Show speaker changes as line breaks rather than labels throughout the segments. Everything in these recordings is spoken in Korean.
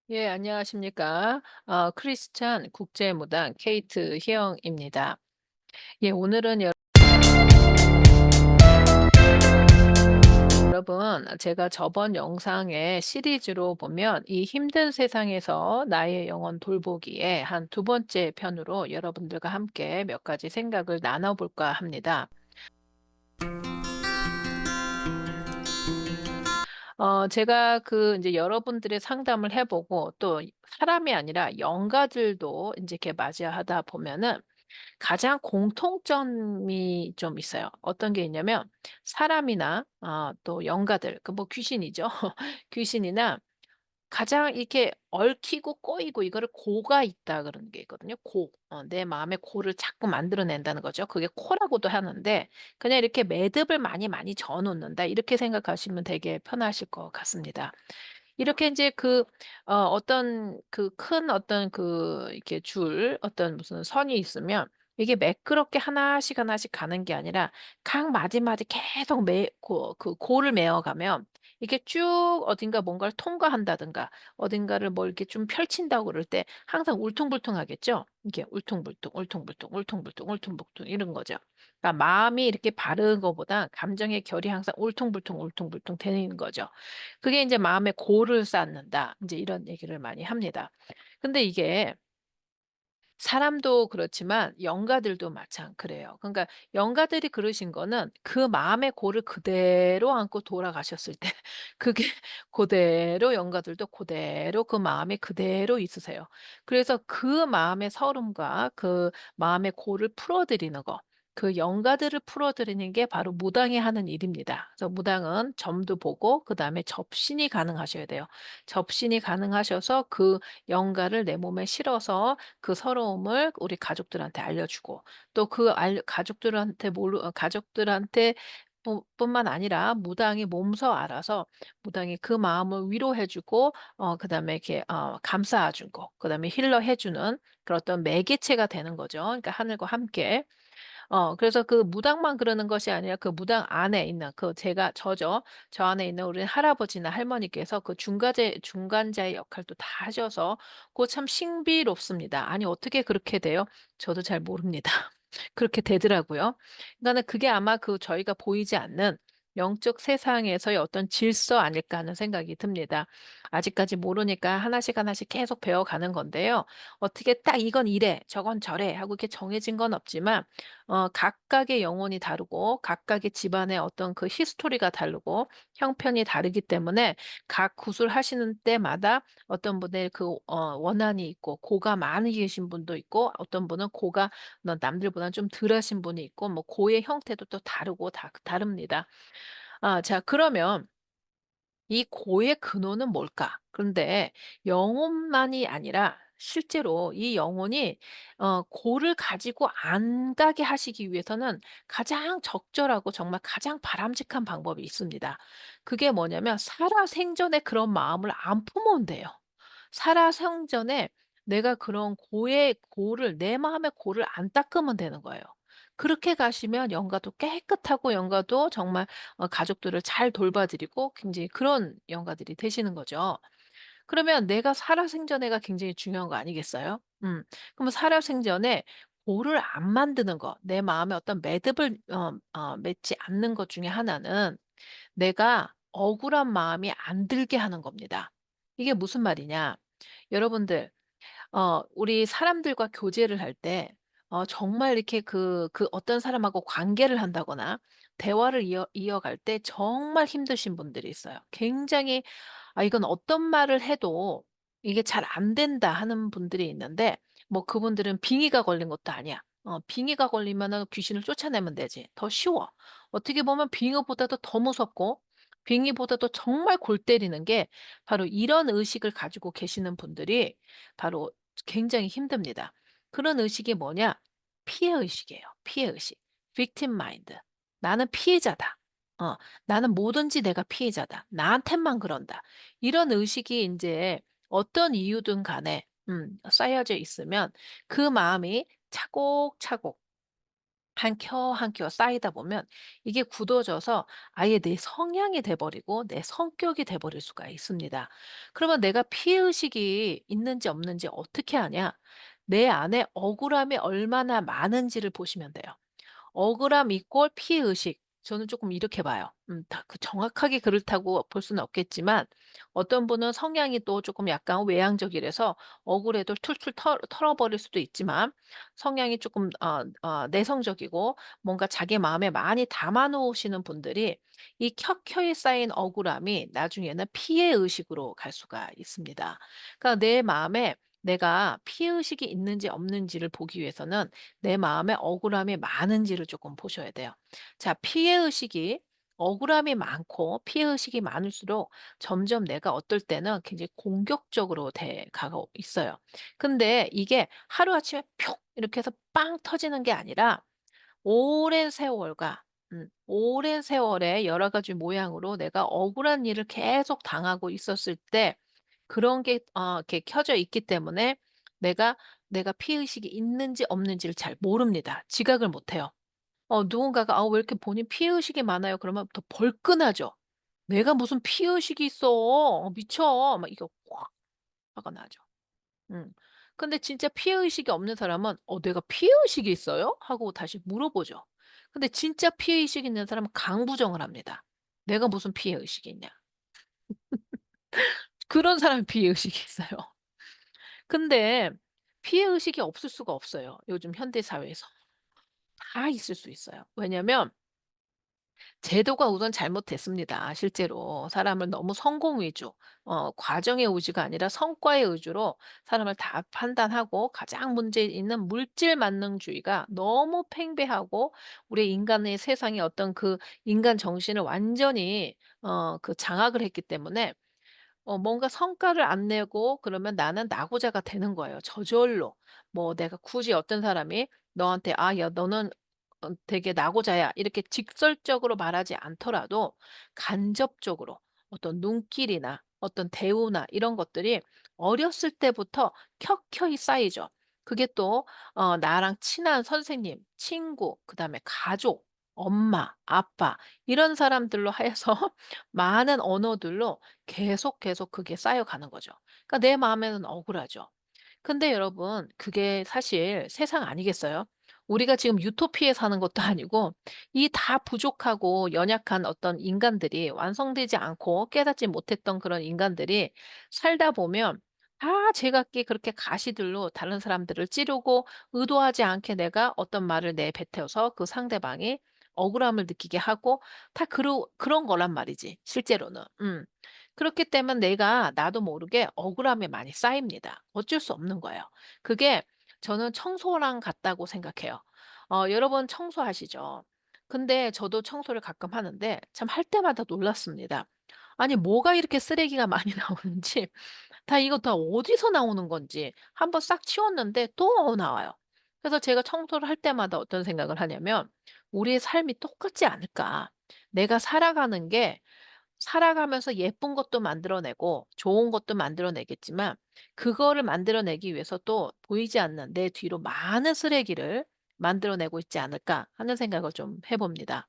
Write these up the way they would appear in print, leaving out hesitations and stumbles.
예, 안녕하십니까. 크리스찬 국제무당 케이트 희영입니다. 예, 오늘은 여러분, 제가 저번 영상에 시리즈로 보면 이 힘든 세상에서 나의 영혼 돌보기에 한 두 번째 편으로 여러분들과 함께 몇 가지 생각을 나눠볼까 합니다. 제가 이제 여러분들의 상담을 해보고 또 사람이 아니라 영가들도 이제 이렇게 맞이하다 보면은 가장 공통점이 좀 있어요. 어떤 게 있냐면 사람이나 또 영가들, 그 뭐 귀신이죠. 귀신이나 가장 이렇게 얽히고 꼬이고 이거를 고가 있다 그러는 게 있거든요. 고. 내 마음에 고를 자꾸 만들어낸다는 거죠. 그게 코라고도 하는데 그냥 이렇게 매듭을 많이 많이 져 놓는다. 이렇게 생각하시면 되게 편하실 것 같습니다. 이렇게 인제 어떤 큰 어떤 이렇게 어떤 무슨 선이 있으면 이게 매끄럽게 하나씩 하나씩 가는 게 아니라 각 마디마디 계속 고를 메어 가면 이게 쭉 어딘가 뭔가를 통과한다든가 어딘가를 뭐 이렇게 좀 펼친다고 그럴 때 항상 울퉁불퉁하겠죠? 이게 울퉁불퉁, 울퉁불퉁, 울퉁불퉁, 울퉁불퉁 이런 거죠. 그러니까 마음이 이렇게 바른 것보다 감정의 결이 항상 울퉁불퉁, 울퉁불퉁 되는 거죠. 그게 인제 마음에 골을 쌓는다. 인제 이런 얘기를 많이 합니다. 근데 이게 사람도 그렇지만 영가들도 마찬 그래요. 그러니까 영가들이 그러신 거는 그 마음의 골을 그대로 안고 돌아가셨을 때 그게 고대로 영가들도 고대로 그 마음에 그대로 있으세요. 그래서 그 마음의 서름과 그 마음의 골을 풀어 드리는 거 그 영가들을 풀어 드리는 게 바로 무당이 하는 일입니다. 그래서 무당은 점도 보고 그다음에 접신이 가능하셔야 돼요. 접신이 가능하셔서 그 영가를 내 몸에 실어서 그 서러움을 우리 가족들한테 알려주고 또 가족들한테 뿐만 아니라 무당이 몸소 알아서 무당이 그 마음을 위로해 주고 그다음에 이렇게 감싸 주고 그다음에 힐러해 주는 그런 어떤 매개체가 되는 거죠. 그러니까 하늘과 함께. 그래서 그 무당만 그러는 것이 아니라 그 무당 안에 있는 저죠. 저 안에 있는 우리 할아버지나 할머니께서 그 중간자의 역할도 다 하셔서 그거 참 신비롭습니다. 아니 어떻게 그렇게 돼요? 저도 잘 모릅니다. 그렇게 되더라고요. 그러니까는 그게 아마 저희가 보이지 않는 영적 세상에서의 어떤 질서 아닐까 하는 생각이 듭니다. 아직까지 모르니까 하나씩 하나씩 계속 배워가는 건데요. 어떻게 딱 이건 이래, 저건 저래 하고 이렇게 정해진 건 없지만 각각의 영혼이 다르고 각각의 집안의 어떤 그 히스토리가 다르고 형편이 다르기 때문에 각 구술하시는 때마다 어떤 분의 원한이 있고 고가 많이 계신 분도 있고 어떤 분은 고가 남들보다는 좀 덜하신 분이 있고 뭐 고의 형태도 또 다르고 다 다릅니다. 자 그러면 이 고의 근원은 뭘까? 그런데 영혼만이 아니라 실제로 이 영혼이 고를 가지고 안 가게 하시기 위해서는 가장 적절하고 정말 가장 바람직한 방법이 있습니다. 그게 뭐냐면 살아생전에 그런 마음을 안 품으면 돼요. 살아생전에 내가 그런 고를 내 마음의 고를 안 닦으면 되는 거예요. 그렇게 가시면 영가도 깨끗하고 영가도 정말 가족들을 잘 돌봐 드리고 굉장히 그런 영가들이 되시는 거죠. 그러면 내가 살아생전에가 굉장히 중요한 거 아니겠어요? 그러면 살아생전에 고를 안 만드는 거, 내 마음에 어떤 매듭을 맺지 않는 것 중에 하나는 내가 억울한 마음이 안 들게 하는 겁니다. 이게 무슨 말이냐? 여러분들 우리 사람들과 교제를 할 때 정말 이렇게 어떤 사람하고 관계를 한다거나 대화를 이어갈 때 정말 힘드신 분들이 있어요. 굉장히 이건 어떤 말을 해도 이게 잘 안 된다 하는 분들이 있는데 뭐 그분들은 빙의가 걸린 것도 아니야. 빙의가 걸리면은 귀신을 쫓아내면 되지. 더 쉬워. 어떻게 보면 빙의보다도 더 무섭고 빙의보다도 정말 골 때리는 게 바로 이런 의식을 가지고 계시는 분들이 바로 굉장히 힘듭니다. 그런 의식이 뭐냐? 피해 의식이에요. 피해 의식. victim mind. 나는 피해자다. 어, 나는 뭐든지 내가 피해자다. 나한테만 그런다. 이런 의식이 인제 어떤 이유든 간에 쌓여져 있으면 그 마음이 차곡차곡 한 켜 한 켜 쌓이다 보면 이게 굳어져서 아예 내 성향이 돼 버리고 내 성격이 돼 버릴 수가 있습니다. 그러면 내가 피해 의식이 있는지 없는지 어떻게 아냐? 내 안에 억울함이 얼마나 많은지를 보시면 돼요. 억울함 이꼴 피해 의식. 저는 조금 이렇게 봐요. 다 그 정확하게 그렇다고 볼 수는 없겠지만 어떤 분은 성향이 또 조금 약간 외향적이라서 억울해도 툴툴 털어버릴 수도 있지만 성향이 조금 내성적이고 뭔가 자기 마음에 많이 담아 놓으시는 분들이 이 켜켜이 쌓인 억울함이 나중에는 피해 의식으로 갈 수가 있습니다. 그러니까 내 마음에 내가 피해 의식이 있는지 없는지를 보기 위해서는 내 마음에 억울함이 많은지를 조금 보셔야 돼요. 자, 피해 의식이 억울함이 많고 피해 의식이 많을수록 점점 내가 어떨 때는 굉장히 공격적으로 돼 가고 있어요. 근데 이게 하루아침에 푹 이렇게 해서 빵 터지는 게 아니라 오랜 세월과 오랜 세월의 여러 가지 모양으로 내가 억울한 일을 계속 당하고 있었을 때 그런 게 이렇게 켜져 있기 때문에 내가, 내가 피해 의식이 있는지 없는지를 잘 모릅니다. 지각을 못 해요. 누군가가 "아 왜 이렇게 본인 피해 의식이 많아요?" 그러면 더 벌끈하죠. "내가 무슨 피해 의식이 있어. 미쳐." 막 이거 확 화가 나죠. 음. 근데 진짜 피해 의식이 없는 사람은 내가 피해 의식이 있어요?" 하고 다시 물어보죠. 근데 진짜 피해 의식이 있는 사람은 강부정을 합니다. "내가 무슨 피해 의식이 있냐." 그런 사람이 피해 의식이 있어요. 근데 피해 의식이 없을 수가 없어요, 요즘 현대 사회에서. 다 있을 수 있어요. 왜냐면 제도가 우선 잘못됐습니다, 실제로. 사람을 너무 성공 위주, 과정의 의지가 아니라 성과의 위주로 사람을 다 판단하고 가장 문제 있는 물질 만능주의가 너무 팽배하고 우리 인간의 세상의 어떤 그 인간 정신을 완전히 그 장악을 했기 때문에 뭔가 성과를 안 내고 그러면 나는 낙오자가 되는 거예요, 저절로. 뭐 내가 굳이 어떤 사람이 너한테 "아 야 너는 되게 낙오자야." 이렇게 직설적으로 말하지 않더라도 간접적으로 어떤 눈길이나 어떤 대우나 이런 것들이 어렸을 때부터 켜켜이 쌓이죠. 그게 또 나랑 친한 선생님, 친구, 그다음에 가족, 엄마, 아빠 이런 사람들로 하여서 많은 언어들로 계속 그게 쌓여가는 거죠. 그러니까 내 마음에는 억울하죠. 근데 여러분 그게 사실 세상 아니겠어요? 우리가 지금 유토피아에 사는 것도 아니고 이 다 부족하고 연약한 어떤 인간들이 완성되지 않고 깨닫지 못했던 그런 인간들이 살다 보면 다 제각기 그렇게 가시들로 다른 사람들을 찌르고 의도하지 않게 내가 어떤 말을 내뱉어서 그 상대방이 억울함을 느끼게 하고 다 그런 거란 말이지 실제로는. 그렇기 때문에 내가 나도 모르게 억울함이 많이 쌓입니다. 어쩔 수 없는 거예요. 그게 저는 청소랑 같다고 생각해요. 여러 번 청소하시죠. 근데 저도 청소를 가끔 하는데 참 할 때마다 놀랐습니다. 아니 뭐가 이렇게 쓰레기가 많이 나오는지 이거 다 어디서 나오는 건지 한번 싹 치웠는데 또 나와요. 그래서 제가 청소를 할 때마다 어떤 생각을 하냐면 '우리의 삶이 똑같지 않을까?' 내가 살아가는 게 살아가면서 예쁜 것도 만들어내고 좋은 것도 만들어내겠지만 그거를 만들어내기 위해서 또 보이지 않는 내 뒤로 많은 쓰레기를 만들어내고 있지 않을까 하는 생각을 좀 해 봅니다.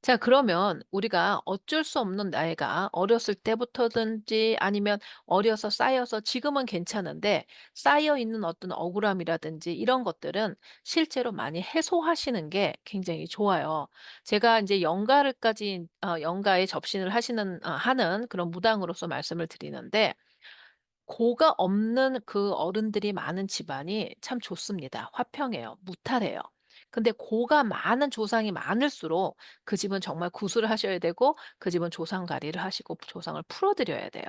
자, 그러면 우리가 어쩔 수 없는 나이가 어렸을 때부터든지 아니면 어려서 쌓여서 지금은 괜찮은데 쌓여 있는 어떤 억울함이라든지 이런 것들은 실제로 많이 해소하시는 게 굉장히 좋아요. 제가 이제 영가에 접신을 하는 그런 무당으로서 말씀을 드리는데 고가 없는 그 어른들이 많은 집안이 참 좋습니다. 화평해요. 무탈해요. 근데 고가 많은 조상이 많을수록 그 집은 정말 구술을 하셔야 되고 그 집은 조상가리를 하시고 조상을 풀어 드려야 돼요.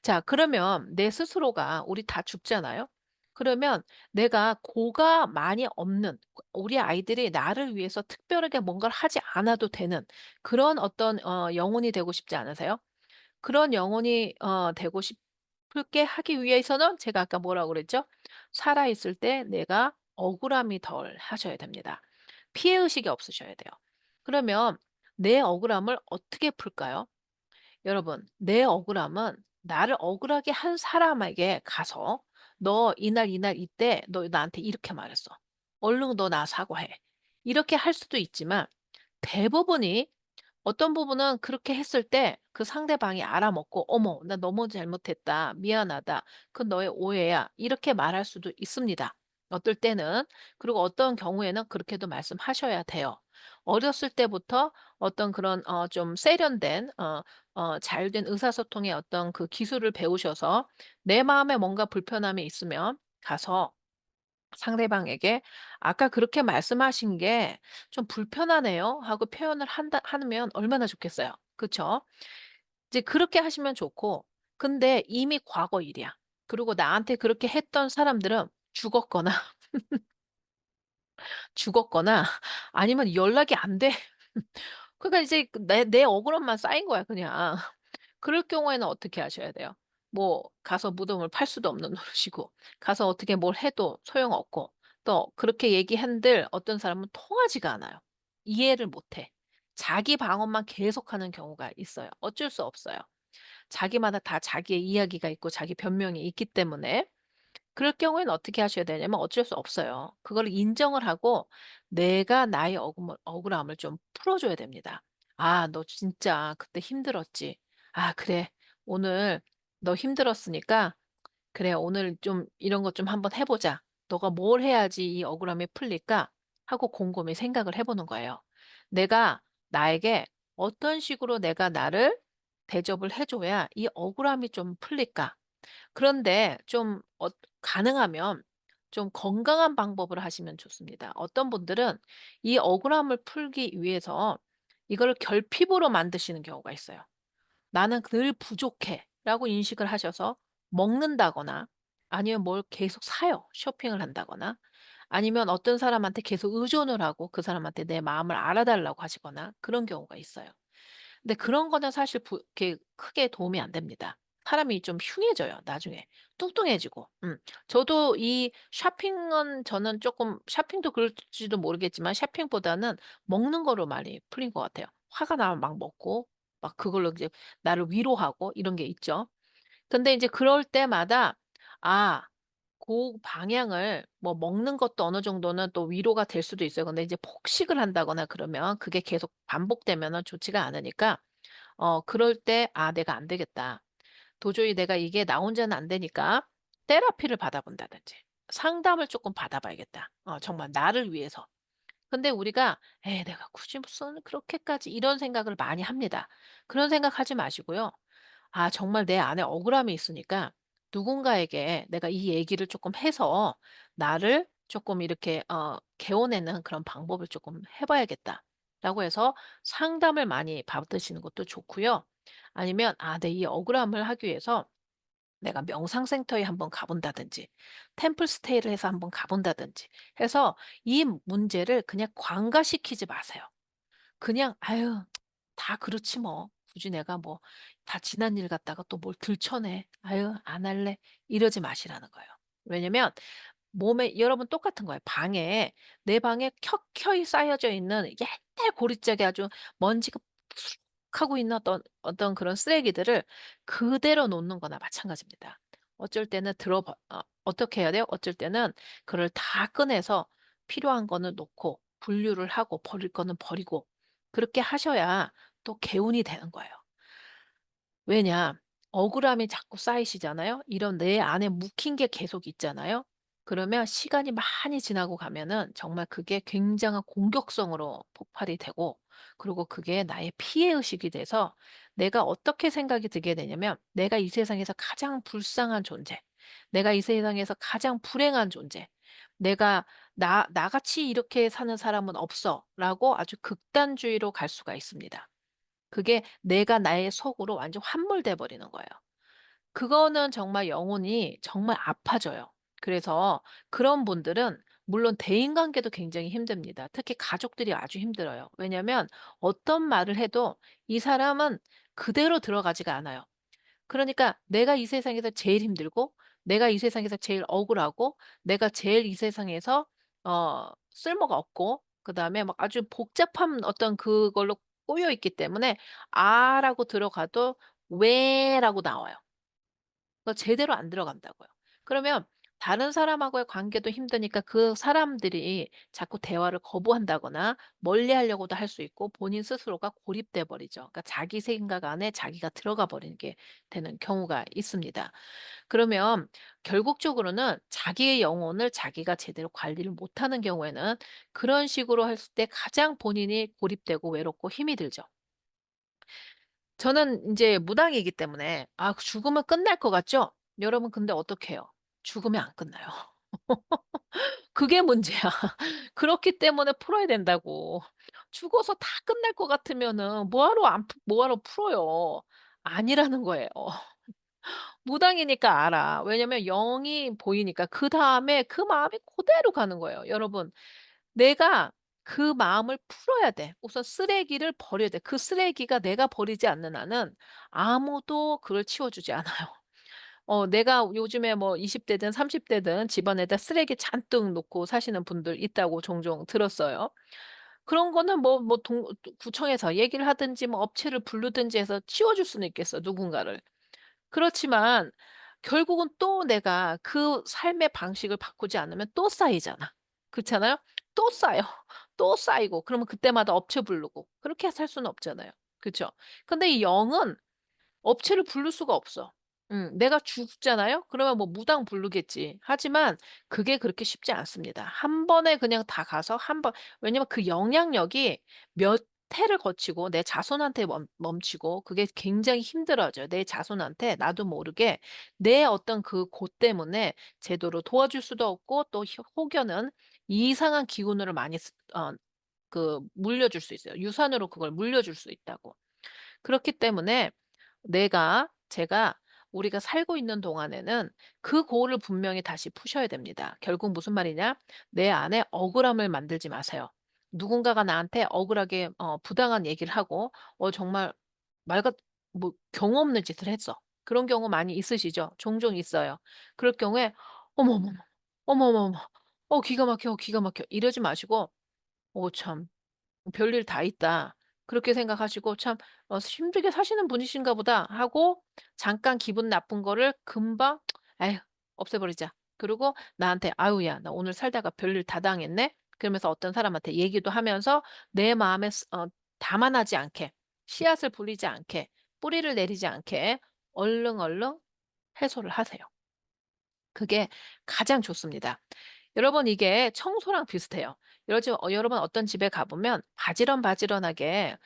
자, 그러면 내 스스로가 우리 다 죽잖아요. 그러면 내가 고가 많이 없는 우리 아이들이 나를 위해서 특별하게 뭔가를 하지 않아도 되는 그런 어떤 영혼이 되고 싶지 않으세요? 그런 영혼이 되고 싶게 하기 위해서는 제가 아까 뭐라고 그랬죠? 살아 있을 때 내가 억울함이 덜 하셔야 됩니다. 피해 의식이 없으셔야 돼요. 그러면 내 억울함을 어떻게 풀까요? 여러분, 내 억울함은 나를 억울하게 한 사람에게 가서 "너 이날 이날 이때 너 나한테 이렇게 말했어." 얼른 너 나 사과해." 이렇게 할 수도 있지만 대부분이 어떤 부분은 그렇게 했을 때 그 상대방이 알아먹고 "어머 나 너무 잘못했다. 미안하다. 그건 너의 오해야." 이렇게 말할 수도 있습니다, 어떨 때는. 그리고 어떤 경우에는 그렇게도 말씀하셔야 돼요. 어렸을 때부터 어떤 그런 좀 세련된 잘된 의사소통의 어떤 그 기술을 배우셔서 내 마음에 뭔가 불편함이 있으면 가서 상대방에게 "아까 그렇게 말씀하신 게 좀 불편하네요." 하고 표현을 한다 하면 얼마나 좋겠어요. 그쵸? 이제 그렇게 하시면 좋고, 근데 이미 과거 일이야. 그리고 나한테 그렇게 했던 사람들은 죽었거나 죽었거나 아니면 연락이 안 돼. 그러니까 이제 그 내 억울함만 쌓인 거야 그냥. 그럴 경우에는 어떻게 하셔야 돼요? 뭐 가서 무덤을 팔 수도 없는 노릇이고, 가서 어떻게 뭘 해도 소용없고, 또 그렇게 얘기한들 어떤 사람은 통하지가 않아요. 이해를 못 해. 자기 방어만 계속하는 경우가 있어요. 어쩔 수 없어요. 자기마다 다 자기의 이야기가 있고 자기 변명이 있기 때문에. 그럴 경우에는 어떻게 하셔야 되냐면 어쩔 수 없어요. 그걸 인정을 하고 내가 나의 억울함을 좀 풀어 줘야 됩니다. "아 너 진짜 그때 힘들었지. 아 그래. 오늘 너 힘들었으니까 그래 오늘 좀 이런 것 좀 한번 해 보자. 너가 뭘 해야지 이 억울함이 풀릴까?" 하고 곰곰이 생각을 해 보는 거예요. 내가 나에게 어떤 식으로 내가 나를 대접을 해 줘야 이 억울함이 좀 풀릴까? 그런데 좀 가능하면 좀 건강한 방법을 하시면 좋습니다. 어떤 분들은 이 억울함을 풀기 위해서 이걸 결핍으로 만드시는 경우가 있어요. '나는 늘 부족해.'라고 인식을 하셔서 먹는다거나 아니면 뭘 계속 사요. 쇼핑을 한다거나 아니면 어떤 사람한테 계속 의존을 하고 그 사람한테 내 마음을 알아달라고 하시거나 그런 경우가 있어요. 근데 그런 거는 사실 이렇게 크게 도움이 안 됩니다. 사람이 좀 흉해져요 나중에. 뚱뚱해지고. 저도 이 쇼핑은 저는 쪼끔 쇼핑도 그럴지도 모르겠지만 쇼핑보다는 먹는 거로 많이 풀린 것 같아요. 화가 나면 막 먹고 막 그걸로 이제 나를 위로하고 이런 게 있죠. 근데 인제 그럴 때마다 아 고 방향을 뭐 먹는 것도 어느 정도는 또 위로가 될 수도 있어요. 근데 이제 폭식을 한다거나 그러면 그게 계속 반복되면은 좋지가 않으니까 그럴 때 '아 내가 안 되겠다. 도저히 내가 이게 나 혼자는 안 되니까 테라피를 받아 본다든지 상담을 쪼끔 받아 봐야겠다, 정말 나를 위해서.' 근데 우리가 '에이 내가 굳이 무슨 그렇게까지.' 이런 생각을 많이 합니다. 그런 생각하지 마시고요. 아 정말 내 안에 억울함이 있으니까 누군가에게 내가 이 얘기를 조금 해서 나를 조금 이렇게 개워내는 그런 방법을 조금 해 봐야겠다라고 해서 상담을 많이 받으시는 것도 좋고요. 아니면 아 내 이 억울함을 하기 위해서 내가 명상센터에 한번 가 본다든지 템플 스테이를 해서 한번 가 본다든지 해서 이 문제를 그냥 관가시키지 마세요. 그냥 '아유 다 그렇지 뭐. 굳이 내가 뭐 다 지난 일 갖다가 또 뭘 들춰내. 아유 안 할래.' 이러지 마시라는 거예요. 왜냐면 몸에 여러분 똑같은 거예요. 내 방에 켜켜이 쌓여져 있는 옛날 고리짝에 아주 먼지가 푸석하고 있는 어떤 그런 쓰레기들을 그대로 놓는 거나 마찬가지입니다. 어쩔 때는 어떻게 해야 돼요? 어쩔 때는 그걸 다 꺼내서 필요한 거는 놓고 분류를 하고 버릴 거는 버리고 그렇게 하셔야 또 개운이 되는 거예요. 왜냐? 억울함이 자꾸 쌓이시잖아요. 이런 내 안에 묵힌 게 계속 있잖아요. 그러면 시간이 많이 지나고 가면은 정말 그게 굉장한 공격성으로 폭발이 되고 그리고 그게 나의 피해 의식이 돼서 내가 어떻게 생각이 들게 되냐면 '내가 이 세상에서 가장 불쌍한 존재. 내가 이 세상에서 가장 불행한 존재. 내가 나같이 이렇게 사는 사람은 없어.'라고 아주 극단주의로 갈 수가 있습니다. 그게 내가 나의 속으로 완전 함몰돼 버리는 거예요. 그거는 정말 영혼이 정말 아파져요. 그래서 그런 분들은 물론 대인관계도 굉장히 힘듭니다. 특히 가족들이 아주 힘들어요. 왜냐하면 어떤 말을 해도 이 사람은 그대로 들어가지가 않아요. 그러니까 내가 이 세상에서 제일 힘들고 내가 이 세상에서 제일 억울하고 내가 제일 이 세상에서 쓸모가 없고 그다음에 막 아주 복잡한 어떤 그걸로 꼬여 있기 때문에 "아."라고 들어가도 "왜."라고 나와요. 제대로 안 들어간다고요. 그러면 다른 사람하고의 관계도 힘드니까 그 사람들이 자꾸 대화를 거부한다거나 멀리하려고도 할 수 있고 본인 스스로가 고립돼 버리죠. 그러니까 자기 생각 안에 자기가 들어가 버리는 게 되는 경우가 있습니다. 그러면 결국적으로는 자기의 영혼을 자기가 제대로 관리를 못하는 경우에는 그런 식으로 했을 때 가장 본인이 고립되고 외롭고 힘이 들죠. 저는 인제 무당이기 때문에 죽으면 끝날 것 같죠? 여러분 근데 어떡해요? 죽으면 안 끝나요. 그게 문제야. 그렇기 때문에 풀어야 된다고. 죽어서 다 끝날 것 같으면은 뭐하러 풀어요. 아니라는 거예요. 무당이니까 알아. 왜냐면 영이 보이니까 그다음에 그 마음이 고대로 가는 거예요. 여러분 내가 그 마음을 풀어야 돼. 우선 쓰레기를 버려야 돼. 그 쓰레기가 내가 버리지 않는 한은 아무도 그걸 치워 주지 않아요. 내가 요즘에 뭐 20 대든 30 대든 집안에다 쓰레기 잔뜩 놓고 사시는 분들 있다고 종종 들었어요. 그런 거는 구청에서 얘기를 하든지 뭐 업체를 부르든지 해서 치워 줄 수는 있겠어, 누군가를. 그렇지만 결국은 또 내가 그 삶의 방식을 바꾸지 않으면 또 쌓이잖아. 그렇잖아요? 또 쌓여. 또 쌓이고 그러면 그때마다 업체 부르고 그렇게 살 수는 없잖아요. 그쵸? 근데 이 영은 업체를 부를 수가 없어. 내가 죽잖아요? 그러면 뭐 무당 부르겠지. 하지만 그게 그렇게 쉽지 않습니다. 한 번에 그냥 다 가서 왜냐면 그 영향력이 몇 해를 거치고 내 자손한테 멈추고 그게 굉장히 힘들어져요. 내 자손한테 나도 모르게 내 어떤 그 고 때문에 제대로 도와줄 수도 없고 또 혹여는 이상한 기운으로 많이 물려줄 수 있어요. 유산으로 그걸 물려줄 수 있다고. 그렇기 때문에 제가 우리가 살고 있는 동안에는 그 고를 분명히 다시 푸셔야 됩니다. 결국 무슨 말이냐? 내 안에 억울함을 만들지 마세요. 누군가가 나한테 억울하게 부당한 얘기를 하고 정말 말 같 뭐 경우 없는 짓을 했어. 그런 경우 많이 있으시죠? 종종 있어요. 그럴 경우에 "어머머머. 어머머머. 기가 막혀, 기가 막혀." 이러지 마시고 참 별일 다 있다. 그렇게 생각하시고 '참 힘들게 사시는 분이신가 보다.' 하고 잠깐 기분 나쁜 거를 금방 '에휴 없애버리자.' 그리고 나한테 '아유 야 나 오늘 살다가 별일 다 당했네.' 그러면서 어떤 사람한테 얘기도 하면서 내 마음에 담아나지 않게 씨앗을 불리지 않게 뿌리를 내리지 않게 얼른 해소를 하세요. 그게 가장 좋습니다. 여러분 이게 청소랑 비슷해요. 여러분 어떤 집에 가 보면 바지런바지런하게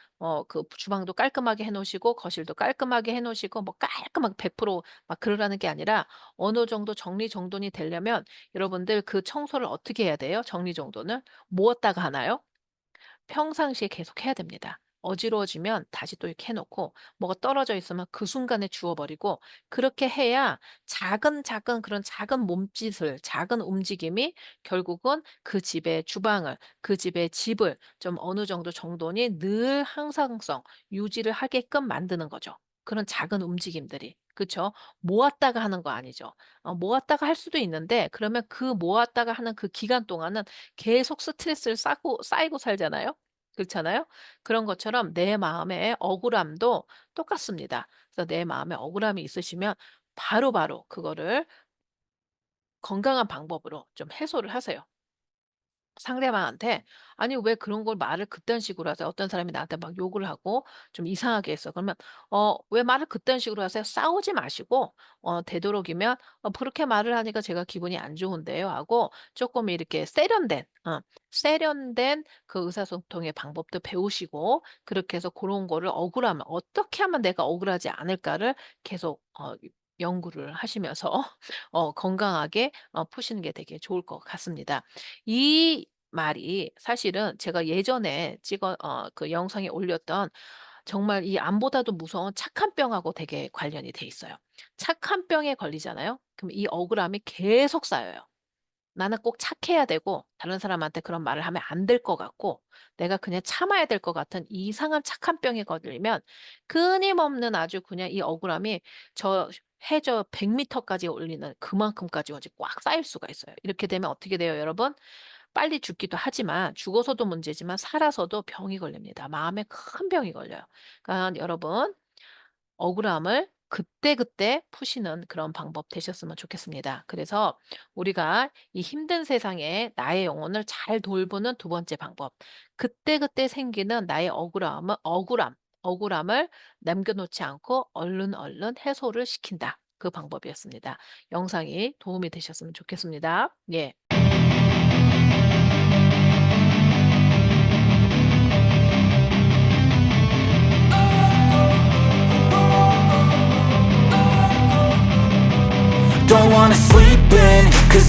그 주방도 깔끔하게 해 놓으시고 거실도 깔끔하게 해 놓으시고 뭐 깔끔하게 100%막 그러라는 게 아니라 어느 정도 정리정돈이 되려면 여러분들 그 청소를 어떻게 해야 돼요? 정리정돈을? 무엇다가 하나요? 평상시에 계속 해야 됩니다. 어지러워지면 다시 또 이렇게 해 놓고 뭐가 떨어져 있으면 그 순간에 주워 버리고 그렇게 해야 작은 그런 작은 몸짓을 작은 움직임이 결국은 그 집의 주방을 그 집의 집을 좀 어느 정도 정돈이 늘 항상성 유지를 하게끔 만드는 거죠. 그런 작은 움직임들이. 그쵸? 모았다가 하는 거 아니죠. 모았다가 할 수도 있는데 그러면 그 모았다가 하는 그 기간 동안은 계속 스트레스를 쌓이고 살잖아요. 그렇잖아요. 그런 것처럼 내 마음의 억울함도 똑같습니다. 그래서 내 마음에 억울함이 있으시면 바로바로 그거를 건강한 방법으로 좀 해소를 하세요. 상대방한테 "아니 왜 그런 걸 말을 그딴 식으로 하세요?" 어떤 사람이 나한테 막 욕을 하고 좀 이상하게 했어. 그러면 "왜 말을 그딴 식으로 하세요?" 싸우지 마시고 되도록이면 그렇게 말을 하니까 제가 기분이 안 좋은데요." 하고 조금 이렇게 세련된 그 의사소통의 방법도 배우시고 그렇게 해서 그런 거를 억울함을 어떻게 하면 내가 억울하지 않을까를 계속 연구를 하시면서 건강하게 푸시는 게 되게 좋을 것 같습니다. 이 말이 사실은 제가 예전에 그 영상에 올렸던 정말 이 암보다도 무서운 착한 병하고 되게 관련이 돼 있어요. 착한 병에 걸리잖아요. 그럼 이 억울함이 계속 쌓여요. 나는 꼭 착해야 되고 다른 사람한테 그런 말을 하면 안 될 것 같고 내가 그냥 참아야 될 것 같은 이상한 착한 병에 걸리면 끊임없는 아주 그냥 이 억울함이 해저 100 미터까지 올리는 그만큼까지 이제 꽉 쌓일 수가 있어요. 이렇게 되면 어떻게 돼요, 여러분? 빨리 죽기도 하지만 죽어서도 문제지만 살아서도 병이 걸립니다. 마음에 큰 병이 걸려요. 그러니까 여러분 억울함을 그때그때 푸시는 그런 방법 되셨으면 좋겠습니다. 그래서 우리가 이 힘든 세상에 나의 영혼을 잘 돌보는 두 번째 방법. 그때그때 생기는 나의 억울함을 남겨 놓지 않고 얼른 해소를 시킨다. 그 방법이었습니다. 영상이 도움이 되셨으면 좋겠습니다. 예.
Don't wanna sleep in, 'cause